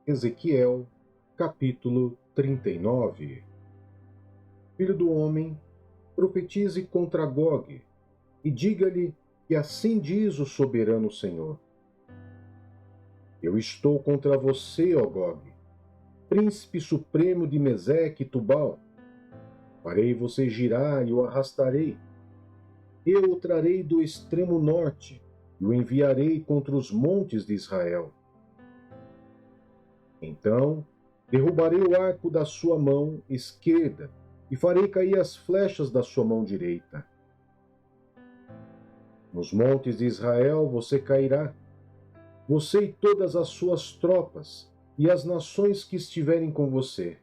Ezequiel, capítulo 39. Filho do homem, profetize contra Gog, e diga-lhe que assim diz o soberano Senhor: Eu estou contra você, ó Gog, príncipe supremo de Meseque e Tubal. Farei você girar e o arrastarei. Eu o trarei do extremo norte e o enviarei contra os montes de Israel. Então derrubarei o arco da sua mão esquerda e farei cair as flechas da sua mão direita. Nos montes de Israel você cairá, você e todas as suas tropas, e as nações que estiverem com você.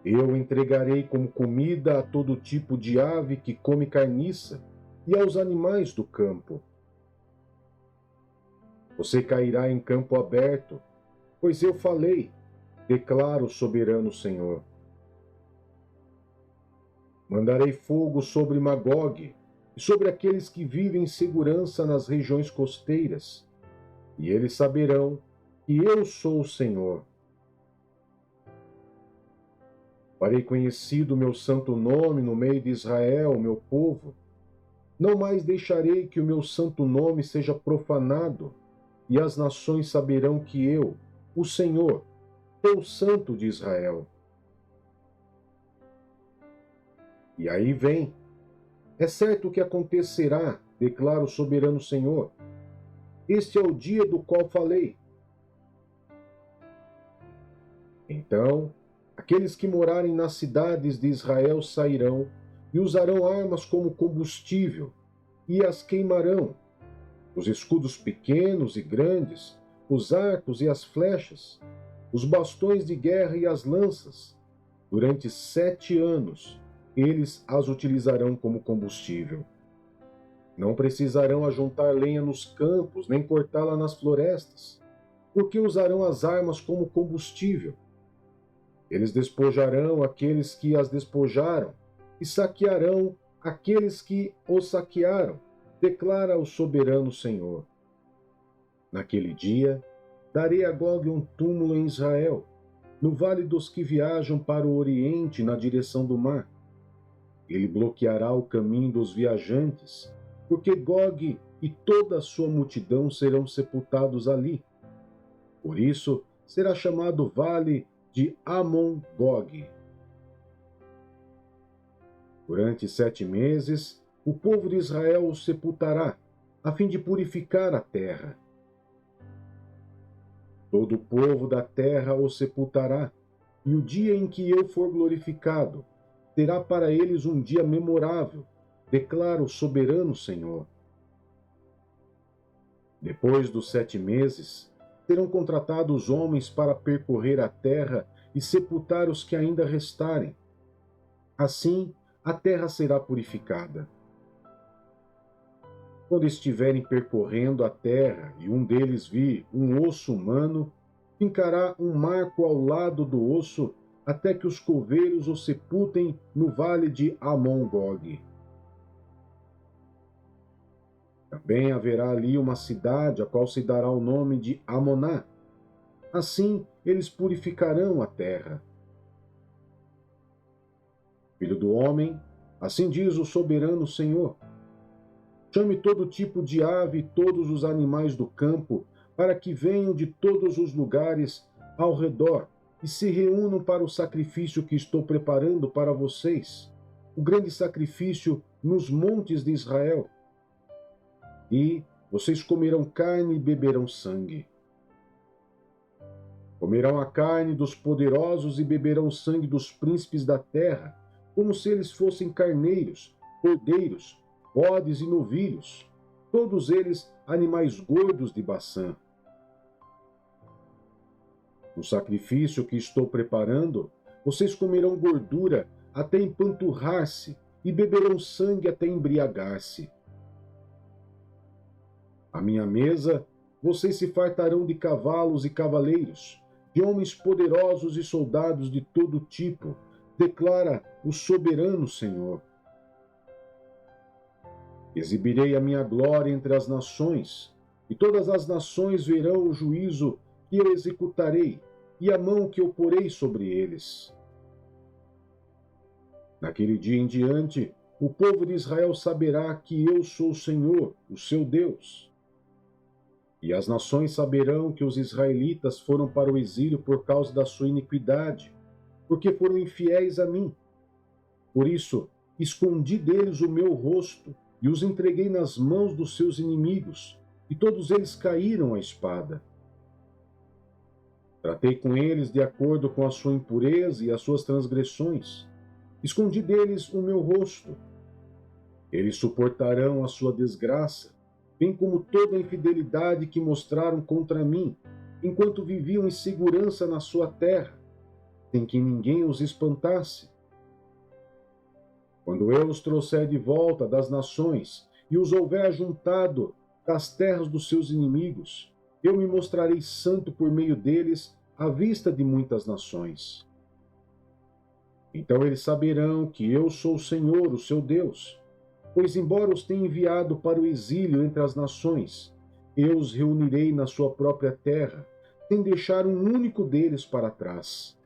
Eu entregarei como comida a todo tipo de ave que come carniça e aos animais do campo. Você cairá em campo aberto, pois eu falei, declara o soberano Senhor. Mandarei fogo sobre Magog e sobre aqueles que vivem em segurança nas regiões costeiras, e eles saberão que eu sou o Senhor. Farei conhecido o meu santo nome no meio de Israel, meu povo. Não mais deixarei que o meu santo nome seja profanado, e as nações saberão que eu, o Senhor, sou o Santo de Israel. E aí vem: é certo o que acontecerá, declara o soberano Senhor. Este é o dia do qual falei. Então, aqueles que morarem nas cidades de Israel sairão e usarão armas como combustível e as queimarão, os escudos pequenos e grandes, os arcos e as flechas, os bastões de guerra e as lanças. Durante 7 anos, eles as utilizarão como combustível. Não precisarão ajuntar lenha nos campos, nem cortá-la nas florestas, porque usarão as armas como combustível. Eles despojarão aqueles que as despojaram, e saquearão aqueles que os saquearam, declara o soberano Senhor. Naquele dia, darei a Gog um túmulo em Israel, no vale dos que viajam para o oriente na direção do mar. Ele bloqueará o caminho dos viajantes, porque Gog e toda a sua multidão serão sepultados ali. Por isso, será chamado Vale de Amon-Gog. Durante 7 meses, o povo de Israel o sepultará, a fim de purificar a terra. Todo o povo da terra o sepultará, e o dia em que eu for glorificado será para eles um dia memorável, declara o soberano Senhor. Depois dos 7 meses, serão contratados homens para percorrer a terra e sepultar os que ainda restarem. Assim, a terra será purificada. Quando estiverem percorrendo a terra e um deles vir um osso humano, fincará um marco ao lado do osso até que os coveiros o sepultem no vale de Amon-Gog. Também haverá ali uma cidade a qual se dará o nome de Amoná. Assim eles purificarão a terra. Filho do homem, assim diz o soberano Senhor: chame todo tipo de ave e todos os animais do campo, para que venham de todos os lugares ao redor e se reúnam para o sacrifício que estou preparando para vocês, o grande sacrifício nos montes de Israel. E vocês comerão carne e beberão sangue. Comerão a carne dos poderosos e beberão o sangue dos príncipes da terra, como se eles fossem carneiros, cordeiros, bodes e novilhos, todos eles animais gordos de Baçã. No sacrifício que estou preparando, vocês comerão gordura até empanturrar-se e beberão sangue até embriagar-se. À minha mesa, vocês se fartarão de cavalos e cavaleiros, de homens poderosos e soldados de todo tipo, declara o soberano Senhor. Exibirei a minha glória entre as nações, e todas as nações verão o juízo que eu executarei e a mão que eu porei sobre eles. Naquele dia em diante, o povo de Israel saberá que eu sou o Senhor, o seu Deus. E as nações saberão que os israelitas foram para o exílio por causa da sua iniquidade, porque foram infiéis a mim. Por isso, escondi deles o meu rosto e os entreguei nas mãos dos seus inimigos, e todos eles caíram à espada. Tratei com eles de acordo com a sua impureza e as suas transgressões. Escondi deles o meu rosto. Eles suportarão a sua desgraça, bem como toda a infidelidade que mostraram contra mim, enquanto viviam em segurança na sua terra, sem que ninguém os espantasse. Quando eu os trouxer de volta das nações e os houver ajuntado das terras dos seus inimigos, eu me mostrarei santo por meio deles à vista de muitas nações. Então eles saberão que eu sou o Senhor, o seu Deus, pois embora os tenha enviado para o exílio entre as nações, eu os reunirei na sua própria terra, sem deixar um único deles para trás.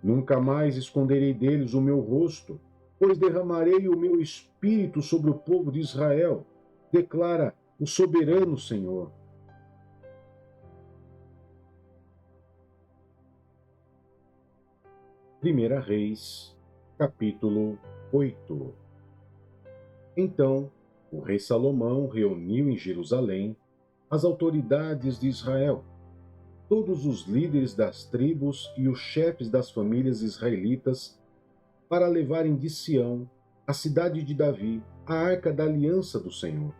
Nunca mais esconderei deles o meu rosto, pois derramarei o meu espírito sobre o povo de Israel, declara o soberano Senhor. Primeira Reis, capítulo 8. Então, o rei Salomão reuniu em Jerusalém as autoridades de Israel, todos os líderes das tribos e os chefes das famílias israelitas, para levarem de Sião, a cidade de Davi, a arca da aliança do Senhor.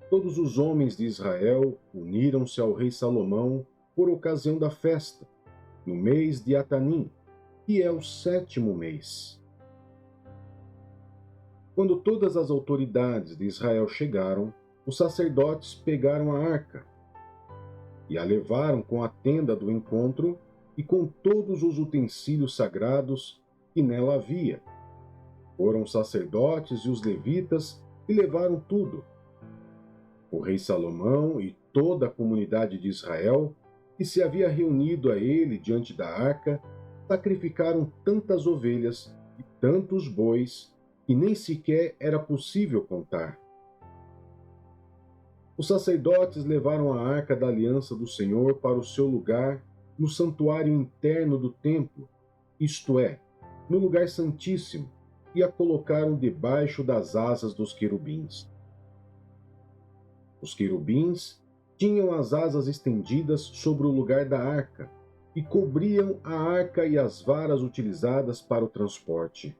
Todos os homens de Israel uniram-se ao rei Salomão por ocasião da festa, no mês de Atanim, que é o 7º mês. Quando todas as autoridades de Israel chegaram, os sacerdotes pegaram a arca e a levaram com a tenda do encontro e com todos os utensílios sagrados que nela havia. Foram os sacerdotes e os levitas e levaram tudo. O rei Salomão e toda a comunidade de Israel, que se havia reunido a ele diante da arca, sacrificaram tantas ovelhas e tantos bois que nem sequer era possível contar. Os sacerdotes levaram a arca da aliança do Senhor para o seu lugar no santuário interno do templo, isto é, no lugar santíssimo, e a colocaram debaixo das asas dos querubins. Os querubins tinham as asas estendidas sobre o lugar da arca e cobriam a arca e as varas utilizadas para o transporte.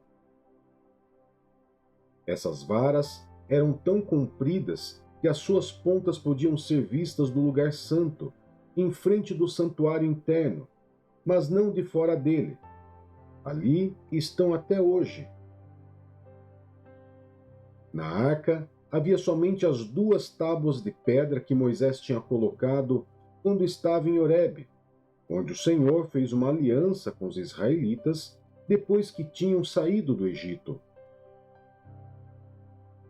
Essas varas eram tão compridas que as suas pontas podiam ser vistas do lugar santo, em frente do santuário interno, mas não de fora dele. Ali estão até hoje. Na arca havia somente as 2 tábuas de pedra que Moisés tinha colocado quando estava em Horebe, onde o Senhor fez uma aliança com os israelitas depois que tinham saído do Egito.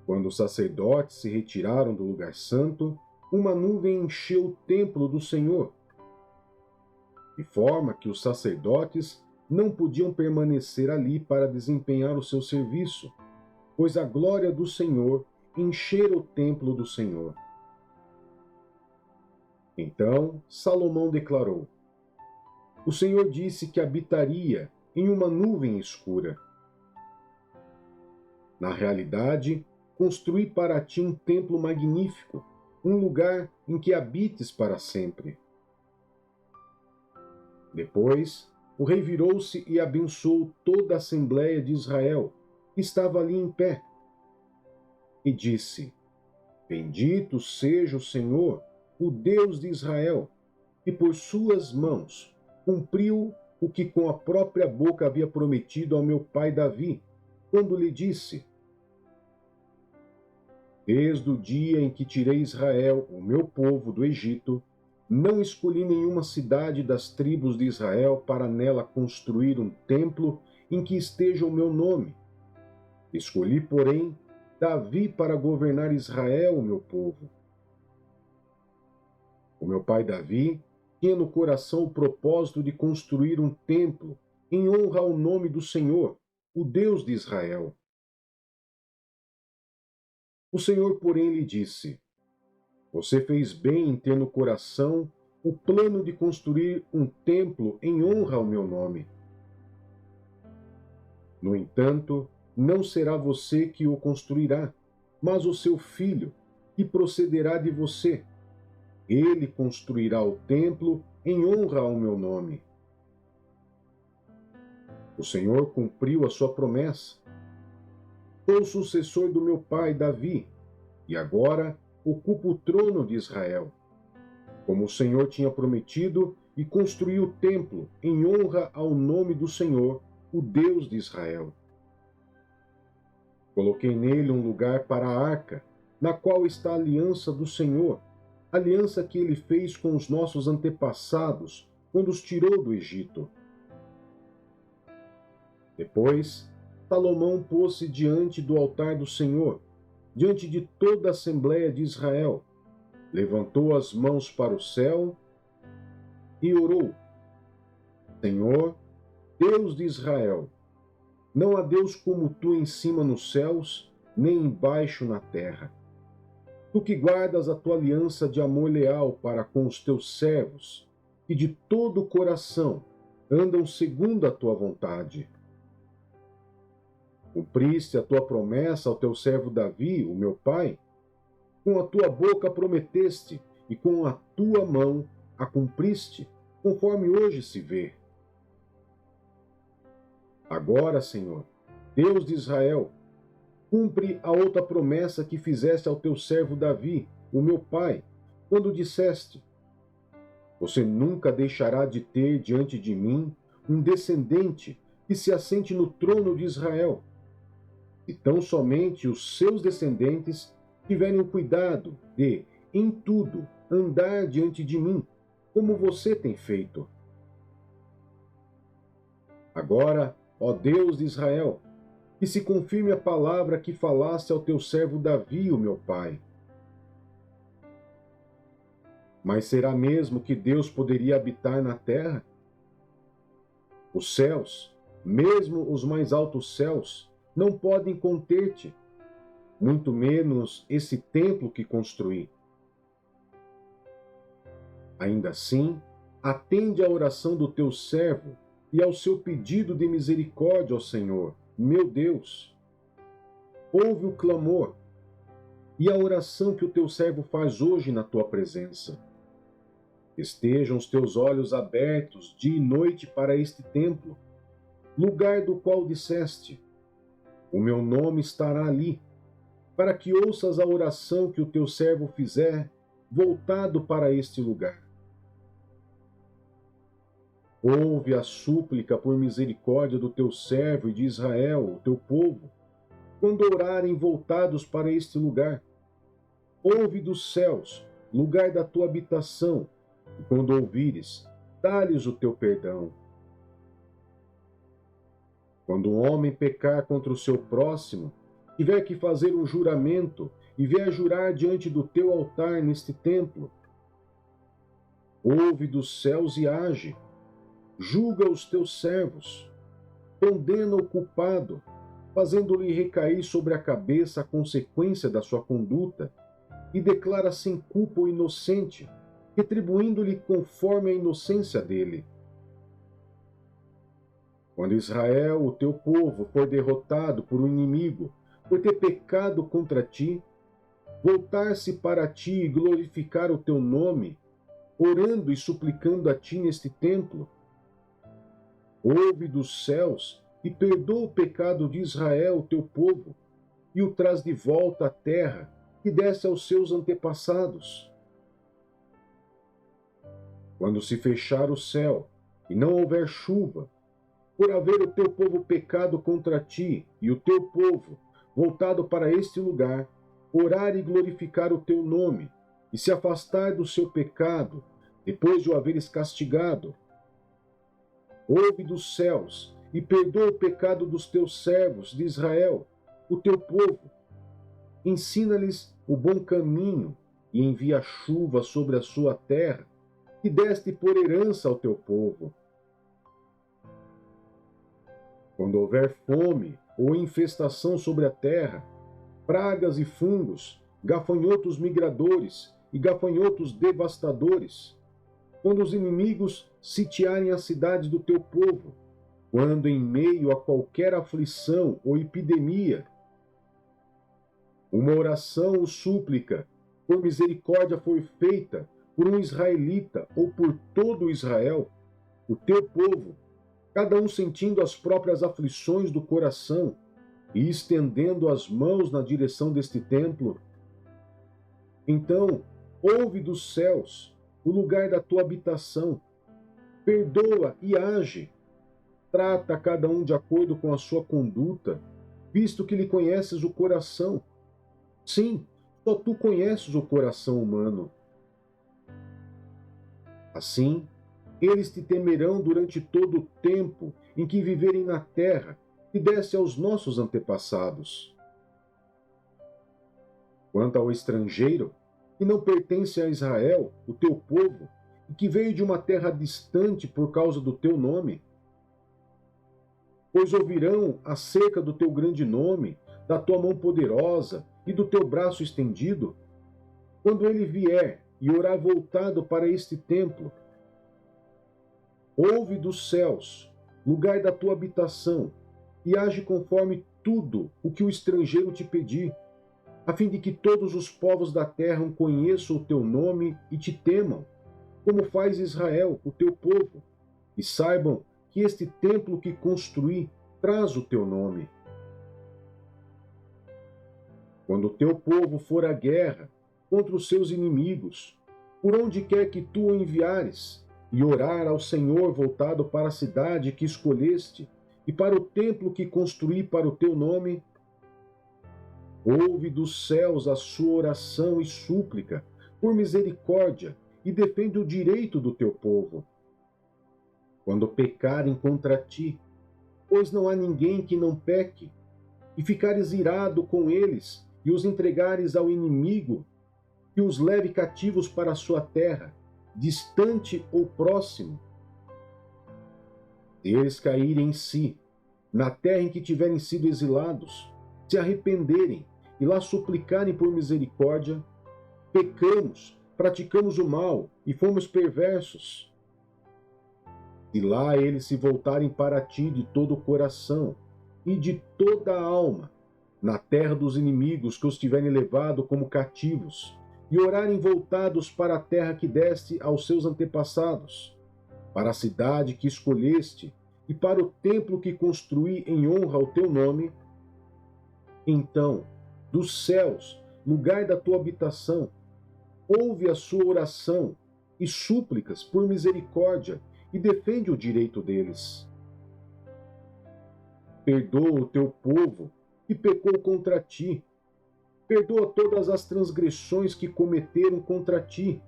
Quando os sacerdotes se retiraram do lugar santo, uma nuvem encheu o templo do Senhor, de forma que os sacerdotes não podiam permanecer ali para desempenhar o seu serviço, pois a glória do Senhor enchera o templo do Senhor. Então Salomão declarou: O Senhor disse que habitaria em uma nuvem escura. Na realidade, construí para ti um templo magnífico, um lugar em que habites para sempre. Depois, o rei virou-se e abençoou toda a Assembleia de Israel, que estava ali em pé, e disse: Bendito seja o Senhor, o Deus de Israel, que por suas mãos cumpriu o que com a própria boca havia prometido ao meu pai Davi, quando lhe disse: Desde o dia em que tirei Israel, o meu povo, do Egito, não escolhi nenhuma cidade das tribos de Israel para nela construir um templo em que esteja o meu nome. Escolhi, porém, Davi para governar Israel, o meu povo. O meu pai Davi tinha no coração o propósito de construir um templo em honra ao nome do Senhor, o Deus de Israel. O Senhor, porém, lhe disse: Você fez bem em ter no coração o plano de construir um templo em honra ao meu nome. No entanto, não será você que o construirá, mas o seu filho, que procederá de você. Ele construirá o templo em honra ao meu nome. O Senhor cumpriu a sua promessa. Sou sucessor do meu pai Davi, e agora ocupo o trono de Israel, como o Senhor tinha prometido, e construí o templo em honra ao nome do Senhor, o Deus de Israel. Coloquei nele um lugar para a arca, na qual está a aliança do Senhor, aliança que ele fez com os nossos antepassados, quando os tirou do Egito. Depois, Salomão pôs-se diante do altar do Senhor, diante de toda a Assembleia de Israel, levantou as mãos para o céu e orou: Senhor, Deus de Israel, não há Deus como tu em cima nos céus, nem embaixo na terra. Tu que guardas a tua aliança de amor leal para com os teus servos, que de todo o coração andam segundo a tua vontade. Cumpriste a tua promessa ao teu servo Davi, o meu pai. Com a tua boca prometeste, e com a tua mão a cumpriste, conforme hoje se vê. Agora, Senhor, Deus de Israel, cumpre a outra promessa que fizeste ao teu servo Davi, o meu pai, quando disseste: Você nunca deixará de ter diante de mim um descendente que se assente no trono de Israel. E tão somente os seus descendentes tiverem o cuidado de, em tudo, andar diante de mim, como você tem feito. Agora, ó Deus de Israel, que se confirme a palavra que falaste ao teu servo Davi, o meu pai. Mas será mesmo que Deus poderia habitar na terra? Os céus, mesmo os mais altos céus, não podem conter-te, muito menos esse templo que construí. Ainda assim, atende à oração do teu servo e ao seu pedido de misericórdia, ó Senhor, meu Deus. Ouve o clamor e a oração que o teu servo faz hoje na tua presença. Estejam os teus olhos abertos dia e noite para este templo, lugar do qual disseste: O meu nome estará ali, para que ouças a oração que o teu servo fizer, voltado para este lugar. Ouve a súplica por misericórdia do teu servo e de Israel, o teu povo, quando orarem voltados para este lugar. Ouve dos céus, lugar da tua habitação, e quando ouvires, dá-lhes o teu perdão. Quando um homem pecar contra o seu próximo, tiver que fazer um juramento e vier jurar diante do teu altar neste templo, ouve dos céus e age, julga os teus servos, condena o culpado, fazendo-lhe recair sobre a cabeça a consequência da sua conduta, e declara sem culpa o inocente, retribuindo-lhe conforme a inocência dele. Quando Israel, o teu povo, for derrotado por um inimigo, por ter pecado contra ti, voltar-se para ti e glorificar o teu nome, orando e suplicando a ti neste templo, ouve dos céus e perdoa o pecado de Israel, teu povo, e o traz de volta à terra que deste aos seus antepassados. Quando se fechar o céu e não houver chuva, por haver o teu povo pecado contra ti e o teu povo, voltado para este lugar, orar e glorificar o teu nome, e se afastar do seu pecado, depois de o haveres castigado, ouve dos céus e perdoa o pecado dos teus servos de Israel, o teu povo. Ensina-lhes o bom caminho e envia chuva sobre a sua terra, que deste por herança ao teu povo. Quando houver fome ou infestação sobre a terra, pragas e fungos, gafanhotos migradores e gafanhotos devastadores, quando os inimigos sitiarem as cidades do teu povo, quando em meio a qualquer aflição ou epidemia, uma oração ou súplica por misericórdia for feita por um israelita ou por todo Israel, o teu povo, cada um sentindo as próprias aflições do coração e estendendo as mãos na direção deste templo, então ouve dos céus o lugar da tua habitação, perdoa e age, trata cada um de acordo com a sua conduta, visto que lhe conheces o coração. Sim, só tu conheces o coração humano. Assim, eles te temerão durante todo o tempo em que viverem na terra que deste aos nossos antepassados. Quanto ao estrangeiro, que não pertence a Israel, o teu povo, e que veio de uma terra distante por causa do teu nome, pois ouvirão acerca do teu grande nome, da tua mão poderosa e do teu braço estendido, quando ele vier e orar voltado para este templo. Ouve dos céus, lugar da tua habitação, e age conforme tudo o que o estrangeiro te pedir, a fim de que todos os povos da terra conheçam o teu nome e te temam, como faz Israel, o teu povo, e saibam que este templo que construí traz o teu nome. Quando o teu povo for à guerra contra os seus inimigos, por onde quer que tu o enviares, e orar ao Senhor voltado para a cidade que escolheste e para o templo que construí para o teu nome, ouve dos céus a sua oração e súplica por misericórdia e defende o direito do teu povo. Quando pecarem contra ti, pois não há ninguém que não peque, e ficares irado com eles e os entregares ao inimigo, que os leve cativos para a sua terra, distante ou próximo. Se eles caírem em si, na terra em que tiverem sido exilados, se arrependerem e lá suplicarem por misericórdia, pecamos, praticamos o mal e fomos perversos. Se lá eles se voltarem para ti de todo o coração e de toda a alma, na terra dos inimigos que os tiverem levado como cativos, e orarem voltados para a terra que deste aos seus antepassados, para a cidade que escolheste e para o templo que construí em honra ao teu nome, então, dos céus, lugar da tua habitação, ouve a sua oração e súplicas por misericórdia e defende o direito deles. Perdoa o teu povo que pecou contra ti, perdoa todas as transgressões que cometeram contra ti,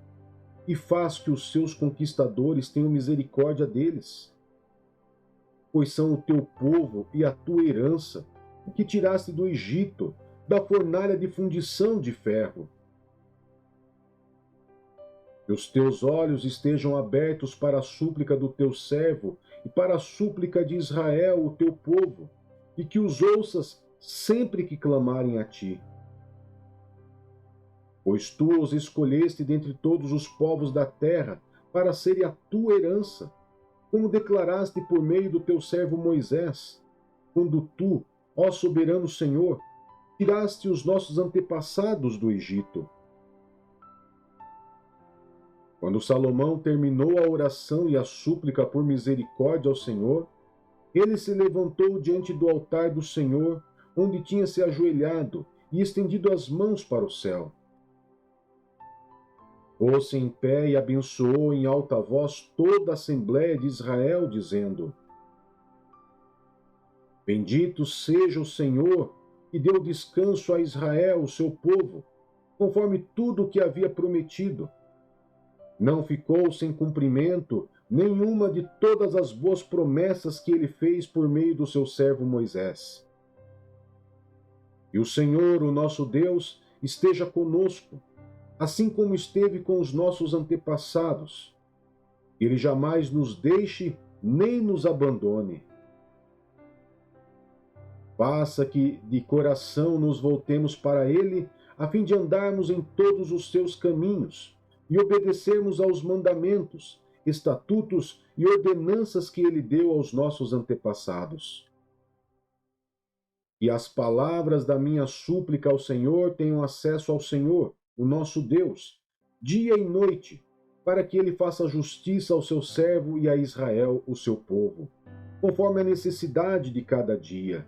e faz que os seus conquistadores tenham misericórdia deles. Pois são o teu povo e a tua herança, o que tiraste do Egito, da fornalha de fundição de ferro. Que os teus olhos estejam abertos para a súplica do teu servo e para a súplica de Israel, o teu povo, e que os ouças sempre que clamarem a ti. Pois tu os escolheste dentre todos os povos da terra para serem a tua herança, como declaraste por meio do teu servo Moisés, quando tu, ó soberano Senhor, tiraste os nossos antepassados do Egito. Quando Salomão terminou a oração e a súplica por misericórdia ao Senhor, ele se levantou diante do altar do Senhor, onde tinha se ajoelhado e estendido as mãos para o céu. Pôs-se em pé e abençoou em alta voz toda a Assembleia de Israel, dizendo: Bendito seja o Senhor, que deu descanso a Israel, o seu povo, conforme tudo o que havia prometido. Não ficou sem cumprimento nenhuma de todas as boas promessas que ele fez por meio do seu servo Moisés. E o Senhor, o nosso Deus, esteja conosco. assim como esteve com os nossos antepassados. Ele jamais nos deixe nem nos abandone. Faça que de coração nos voltemos para Ele, a fim de andarmos em todos os seus caminhos e obedecermos aos mandamentos, estatutos e ordenanças que Ele deu aos nossos antepassados. E as palavras da minha súplica ao Senhor tenham acesso ao Senhor, o nosso Deus, dia e noite, para que Ele faça justiça ao seu servo e a Israel, o seu povo, conforme a necessidade de cada dia.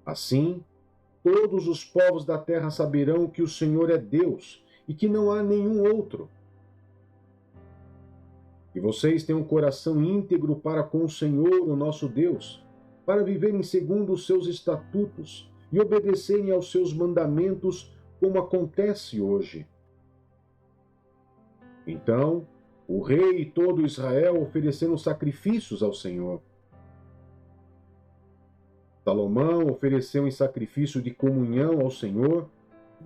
Assim, todos os povos da terra saberão que o Senhor é Deus e que não há nenhum outro. E vocês têm um coração íntegro para com o Senhor, o nosso Deus, para viverem segundo os seus estatutos e obedecerem aos seus mandamentos, como acontece hoje. Então, o rei e todo Israel ofereceram sacrifícios ao Senhor. Salomão ofereceu em sacrifício de comunhão ao Senhor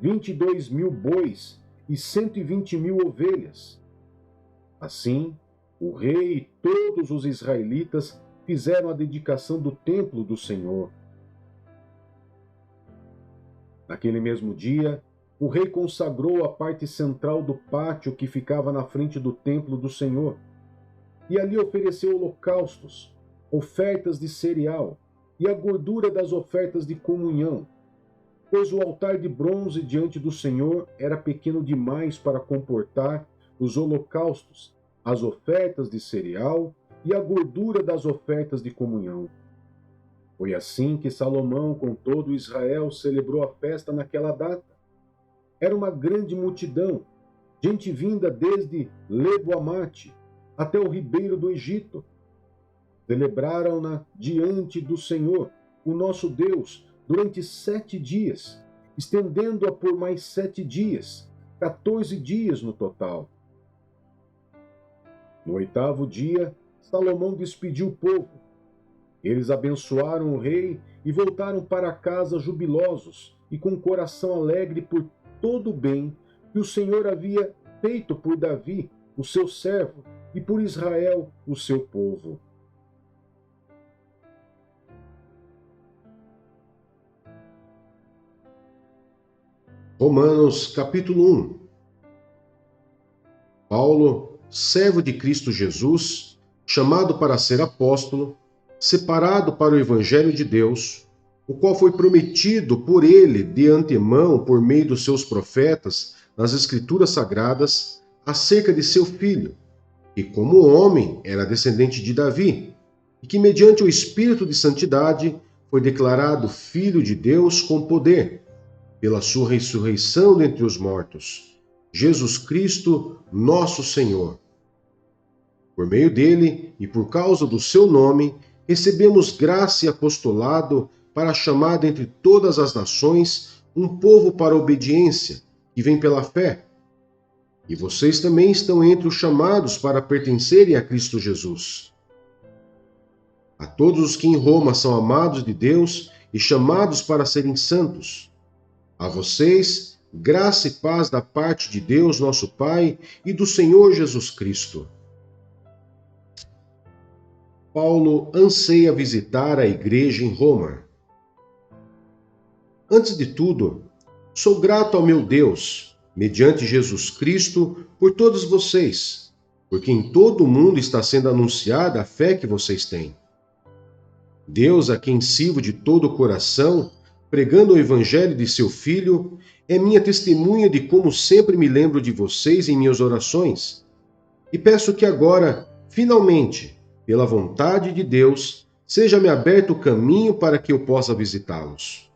22.000 bois e 120.000 ovelhas. Assim, o rei e todos os israelitas fizeram a dedicação do templo do Senhor. Naquele mesmo dia, o rei consagrou a parte central do pátio que ficava na frente do templo do Senhor, e ali ofereceu holocaustos, ofertas de cereal e a gordura das ofertas de comunhão, pois o altar de bronze diante do Senhor era pequeno demais para comportar os holocaustos, as ofertas de cereal e a gordura das ofertas de comunhão. Foi assim que Salomão, com todo Israel, celebrou a festa naquela data. Era uma grande multidão, gente vinda desde Lebo-Amate até o ribeiro do Egito. Celebraram-na diante do Senhor, o nosso Deus, durante 7 dias, estendendo-a por mais 7 dias, 14 dias no total. No 8º dia, Salomão despediu o povo. Eles abençoaram o rei e voltaram para casa jubilosos e com o coração alegre por todo o bem que o Senhor havia feito por Davi, o seu servo, e por Israel, o seu povo. Romanos capítulo 1. Paulo, servo de Cristo Jesus, chamado para ser apóstolo, separado para o evangelho de Deus, o qual foi prometido por ele de antemão por meio dos seus profetas nas Escrituras Sagradas, acerca de seu filho, que como homem era descendente de Davi, e que mediante o Espírito de Santidade foi declarado Filho de Deus com poder, pela sua ressurreição dentre os mortos, Jesus Cristo, nosso Senhor. Por meio dele e por causa do seu nome, recebemos graça e apostolado para chamar dentre todas as nações um povo para a obediência, que vem pela fé. E vocês também estão entre os chamados para pertencerem a Cristo Jesus. A todos os que em Roma são amados de Deus e chamados para serem santos, a vocês, graça e paz da parte de Deus, nosso Pai, e do Senhor Jesus Cristo. Paulo anseia visitar a igreja em Roma. Antes de tudo, sou grato ao meu Deus, mediante Jesus Cristo, por todos vocês, porque em todo o mundo está sendo anunciada a fé que vocês têm. Deus, a quem sirvo de todo o coração, pregando o evangelho de seu Filho, é minha testemunha de como sempre me lembro de vocês em minhas orações. E peço que agora, finalmente, pela vontade de Deus, seja-me aberto o caminho para que eu possa visitá-los.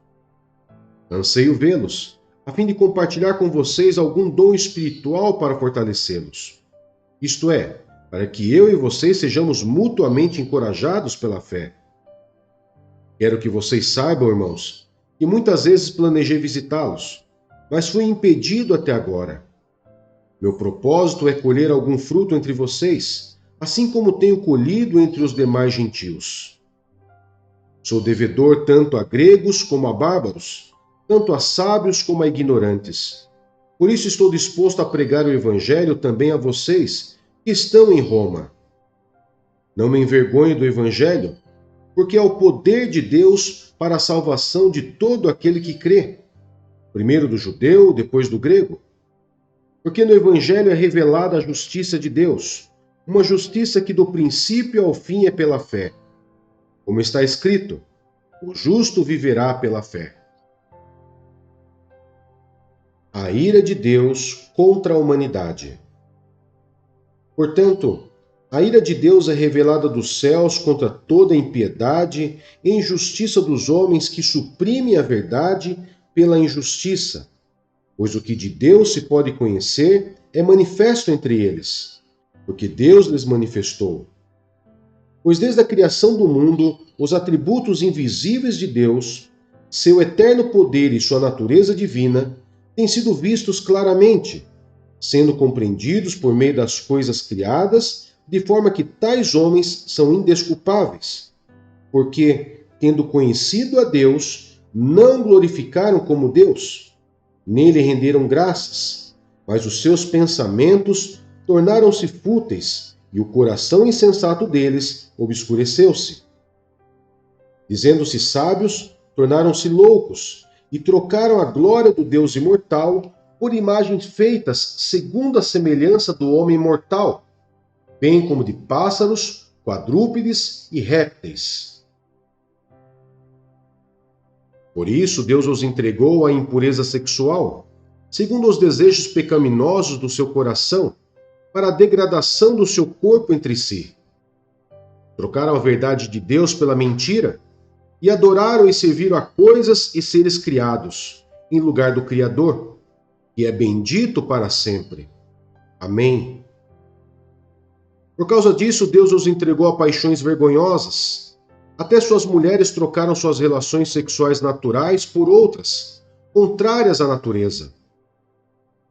Anseio vê-los, a fim de compartilhar com vocês algum dom espiritual para fortalecê-los. Isto é, para que eu e vocês sejamos mutuamente encorajados pela fé. Quero que vocês saibam, irmãos, que muitas vezes planejei visitá-los, mas fui impedido até agora. Meu propósito é colher algum fruto entre vocês, assim como tenho colhido entre os demais gentios. Sou devedor tanto a gregos como a bárbaros, tanto a sábios como a ignorantes. Por isso estou disposto a pregar o Evangelho também a vocês que estão em Roma. Não me envergonho do Evangelho, porque é o poder de Deus para a salvação de todo aquele que crê, primeiro do judeu, depois do grego. Porque no Evangelho é revelada a justiça de Deus, uma justiça que do princípio ao fim é pela fé. Como está escrito, o justo viverá pela fé. A ira de Deus contra a humanidade. Portanto, a ira de Deus é revelada dos céus contra toda a impiedade e injustiça dos homens que suprimem a verdade pela injustiça, pois o que de Deus se pode conhecer é manifesto entre eles, porque Deus lhes manifestou. Pois desde a criação do mundo, os atributos invisíveis de Deus, seu eterno poder e sua natureza divina, têm sido vistos claramente, sendo compreendidos por meio das coisas criadas, de forma que tais homens são indesculpáveis, porque, tendo conhecido a Deus, não glorificaram como Deus, nem lhe renderam graças, mas os seus pensamentos tornaram-se fúteis e o coração insensato deles obscureceu-se. Dizendo-se sábios, tornaram-se loucos e trocaram a glória do Deus imortal por imagens feitas segundo a semelhança do homem mortal, bem como de pássaros, quadrúpedes e répteis. Por isso Deus os entregou à impureza sexual, segundo os desejos pecaminosos do seu coração, para a degradação do seu corpo entre si. Trocaram a verdade de Deus pela mentira e adoraram e serviram a coisas e seres criados, em lugar do Criador, que é bendito para sempre. Amém. Por causa disso, Deus os entregou a paixões vergonhosas. Até suas mulheres trocaram suas relações sexuais naturais por outras, contrárias à natureza.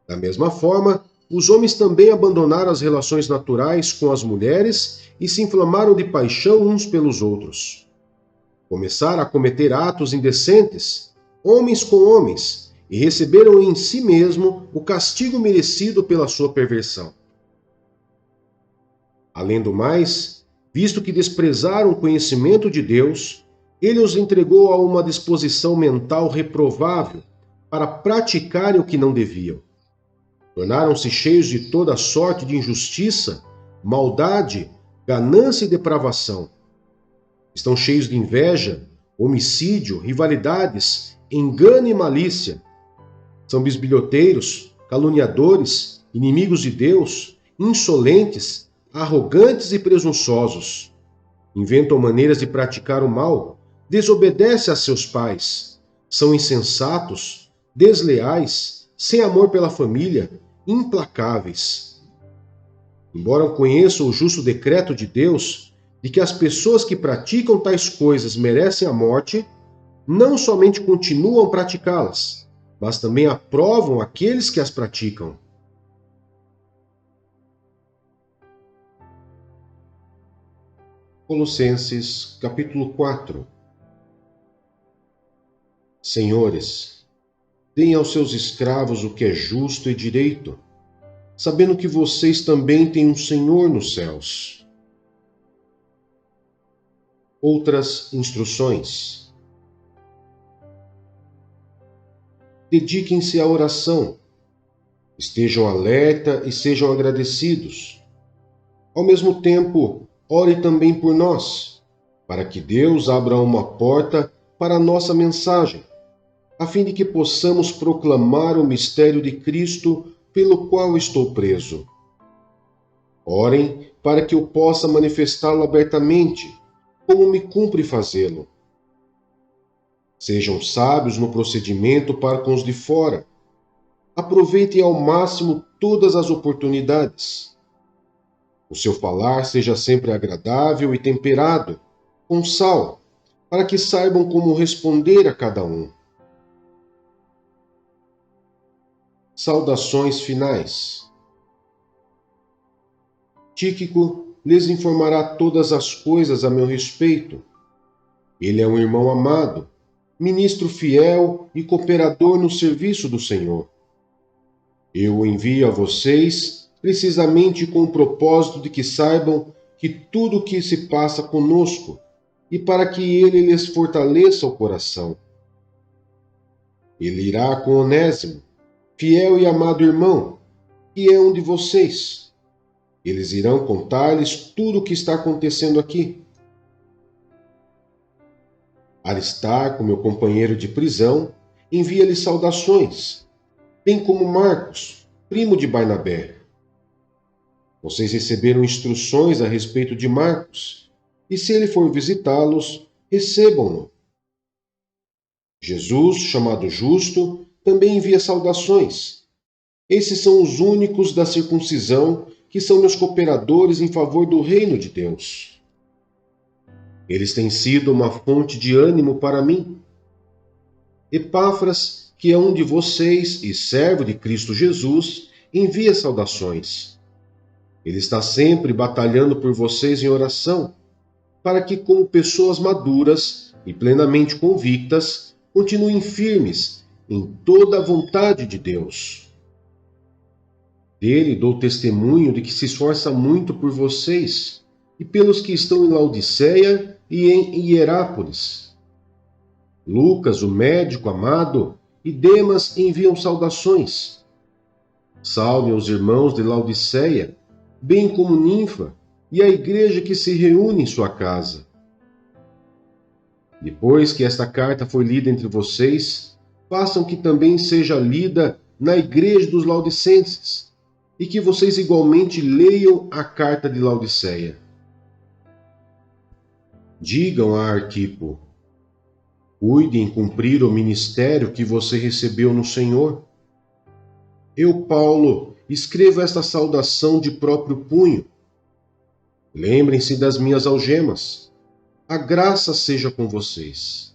Da mesma forma, os homens também abandonaram as relações naturais com as mulheres e se inflamaram de paixão uns pelos outros. Começaram a cometer atos indecentes, homens com homens, e receberam em si mesmo o castigo merecido pela sua perversão. Além do mais, visto que desprezaram o conhecimento de Deus, ele os entregou a uma disposição mental reprovável para praticarem o que não deviam. Tornaram-se cheios de toda sorte de injustiça, maldade, ganância e depravação. Estão cheios de inveja, homicídio, rivalidades, engano e malícia. São bisbilhoteiros, caluniadores, inimigos de Deus, insolentes, arrogantes e presunçosos. Inventam maneiras de praticar o mal, desobedecem a seus pais, são insensatos, desleais, sem amor pela família, implacáveis. Embora conheçam o justo decreto de Deus de que as pessoas que praticam tais coisas merecem a morte, não somente continuam a praticá-las, mas também aprovam aqueles que as praticam. Colossenses, capítulo 4. Senhores, deem aos seus escravos o que é justo e direito, sabendo que vocês também têm um Senhor nos céus. Outras instruções. Dediquem-se à oração, estejam alerta e sejam agradecidos. Ao mesmo tempo, ore também por nós, para que Deus abra uma porta para a nossa mensagem, a fim de que possamos proclamar o mistério de Cristo pelo qual estou preso. Orem para que eu possa manifestá-lo abertamente, como me cumpre fazê-lo. Sejam sábios no procedimento para com os de fora. Aproveitem ao máximo todas as oportunidades. O seu falar seja sempre agradável e temperado, com sal, para que saibam como responder a cada um. Saudações finais. Tíquico lhes informará todas as coisas a meu respeito. Ele é um irmão amado, ministro fiel e cooperador no serviço do Senhor. Eu o envio a vocês precisamente com o propósito de que saibam que tudo o que se passa conosco e para que ele lhes fortaleça o coração. Ele irá com Onésimo, fiel e amado irmão, que é um de vocês. Eles irão contar-lhes tudo o que está acontecendo aqui. Aristarco, meu companheiro de prisão, envia-lhe saudações, bem como Marcos, primo de Barnabé. Vocês receberam instruções a respeito de Marcos, e se ele for visitá-los, recebam-no. Jesus, chamado Justo, também envia saudações. Esses são os únicos da circuncisão que são meus cooperadores em favor do reino de Deus. Eles têm sido uma fonte de ânimo para mim. Epáfras, que é um de vocês e servo de Cristo Jesus, envia saudações. Ele está sempre batalhando por vocês em oração, para que, como pessoas maduras e plenamente convictas, continuem firmes em toda a vontade de Deus. Dele dou testemunho de que se esforça muito por vocês e pelos que estão em Laodiceia e em Hierápolis. Lucas, o médico amado, e Demas enviam saudações. Salve aos irmãos de Laodiceia, bem como Ninfa, e a igreja que se reúne em sua casa. Depois que esta carta foi lida entre vocês, façam que também seja lida na igreja dos Laodicenses, e que vocês igualmente leiam a carta de Laodiceia. Digam a Arquipo: cuide em cumprir o ministério que você recebeu no Senhor. Eu, Paulo, escrevo esta saudação de próprio punho. Lembrem-se das minhas algemas. A graça seja com vocês.